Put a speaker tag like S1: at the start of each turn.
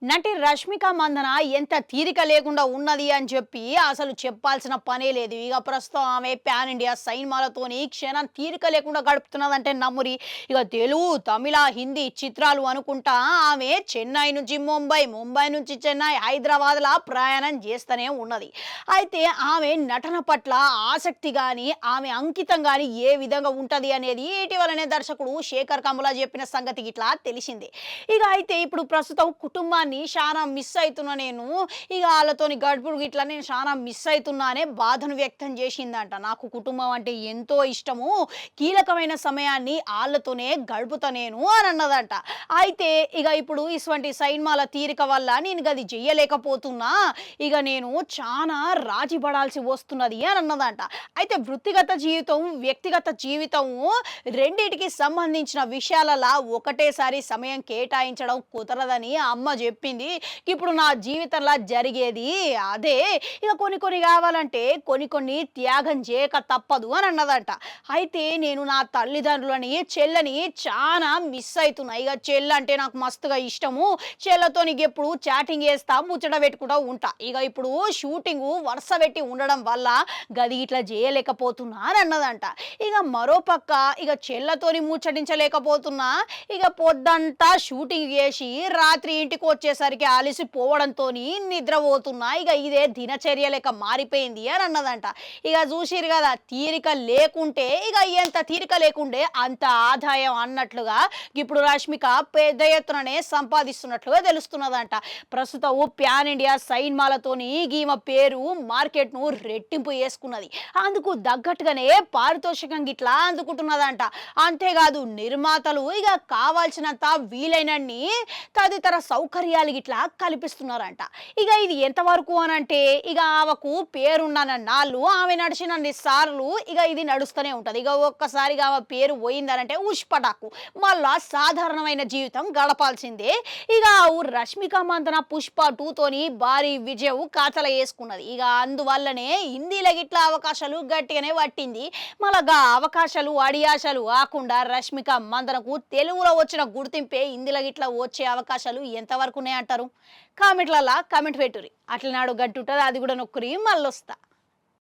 S1: నటి రష్మిక మందన ఎంత తీరిక లేకుండా ఉన్నది అని చెప్పి అసలు చెప్పాల్సిన పనే లేదు. ఇక ప్రస్తుతం ఆమె పాన్ ఇండియా సినిమాలతోని క్షణం తీరిక లేకుండా గడుపుతున్నదంటే నమ్మురి. ఇక తెలుగు, తమిళ, హిందీ చిత్రాలు అనుకుంటా ఆమె చెన్నై నుంచి ముంబై, ముంబై నుంచి చెన్నై, హైదరాబాద్‌లా ప్రయాణం చేస్తూనే ఉన్నది. అయితే ఆమె నటన పట్ల ఆసక్తి గాని, ఆమె అంకితం గాని ఏ విధంగా ఉంటది అనేది ఇటీవలనే దర్శకుడు శేఖర్ కమ్ముల చెప్పిన సంగతి ఇట్లా తెలిసిందే. ఇక అయితే ఇప్పుడు ప్రస్తుతం కుటుంబాన్ని చాలా మిస్ అయితున్నా నేను. ఇక ఆళ్ళతోని గడుపుడు గిట్లా నేను చాలా మిస్ అయితున్నా అనే బాధను వ్యక్తం చేసిందంట. నాకు కుటుంబం అంటే ఎంతో ఇష్టము. కీలకమైన సమయాన్ని ఆళ్ళతోనే గడుపుతా నేను అని అన్నదంట. అయితే ఇక ఇప్పుడు ఇటువంటి సైన్మాల తీరిక వల్ల నేను గది చెయ్యలేకపోతున్నా. ఇక నేను చానా రాజీ పడాల్సి వస్తున్నది అని అన్నదంట. అయితే వృత్తిగత జీవితం, వ్యక్తిగత జీవితము రెండిటికి సంబంధించిన విషయాలలా ఒకటేసారి సమయం కేటాయించడం కుదరదని అమ్మ చెప్పింది. ఇప్పుడు నా జీవితంలో జరిగేది అదే. ఇక కొన్ని కొన్ని కావాలంటే కొన్ని త్యాగం చేయక తప్పదు అని అన్నదంట. అయితే నేను నా తల్లిదండ్రులని, చెల్లని చాలా మిస్ అయితున్నా. ఇక చెల్లంటే నాకు మస్తుగా ఇష్టము. చెల్లతోని ఎప్పుడు చాటింగ్ చేస్తా, ముచ్చట పెట్టుకుంటా ఉంటా. ఇక ఇప్పుడు షూటింగు వరుస పెట్టి ఉండడం వల్ల గది ఇట్లా చేయలేకపోతున్నా అని అన్నదంట. ఇక మరోపక్క ఇక చెల్లతోని ముచ్చటించలేకపోతున్నా. ఇక పొద్దంతా షూటింగ్ చేసి రాత్రి ఇంటికి వచ్చేసరికి అలసిపోవడంతోని నిద్రపోతున్నా. ఇక ఇదే దినచర్య లెక్క మారిపోయింది అని అన్నదంట. ఇక చూసిర్రు కదా, తీరిక లేకుంటే ఇక ఎంత తీరిక లేకుండే అంత ఆదాయం అన్నట్లుగా ఇప్పుడు రష్మిక పెద్ద ఎత్తుననే సంపాదిస్తున్నట్లుగా తెలుస్తున్నదంట. ప్రస్తుతం ప్యాన్ ఇండియా సైన్మాలతోని ఈమె పేరు మార్కెట్ను రెట్టింపు చేసుకున్నది. అందుకు తగ్గట్టుగానే పారితోషికం గిట్లా అందుకుంటున్నదంట. అంతేకాదు నిర్మాతలు ఇక కావాల్సినంత వీలైనన్ని తదితర సౌకర్యాలు గిట్లా కల్పిస్తున్నారంట. ఇక ఇది ఎంతవరకు అనంటే ఇక ఆమెకు పేరున్న నాళ్ళు, ఆమె నడిచినన్ని సార్లు ఇక ఇది నడుస్తూనే ఉంటది. ఇక ఒక్కసారిగా ఆమె పేరు పోయిందనంటే ఉష్పటాకు మళ్ళా సాధారణమైన జీవితం గడపాల్సిందే. ఇక రష్మిక మందన పుష్ప 2 తోని భారీ విజయం ఖాతాలో వేసుకున్నది. ఇక అందువల్లనే హిందీలో గిట్లా అవకాశాలు గట్టిగానే పట్టింది. మళ్ళా అవకాశాలు అడియాశాలు కాకుండా రష్మిక మందనకు తెలుగులో వచ్చిన గుర్తింపే హిందీలో గిట్లా వచ్చే అవకాశాలు ఎంతవరకు ఉన్నాయంటారు? కామెంట్లలా కామెంట్ పెట్టుర్రి. అట్లనాడు గట్టుంటది, అది కూడా నొక్కురి, మళ్ళొస్తా.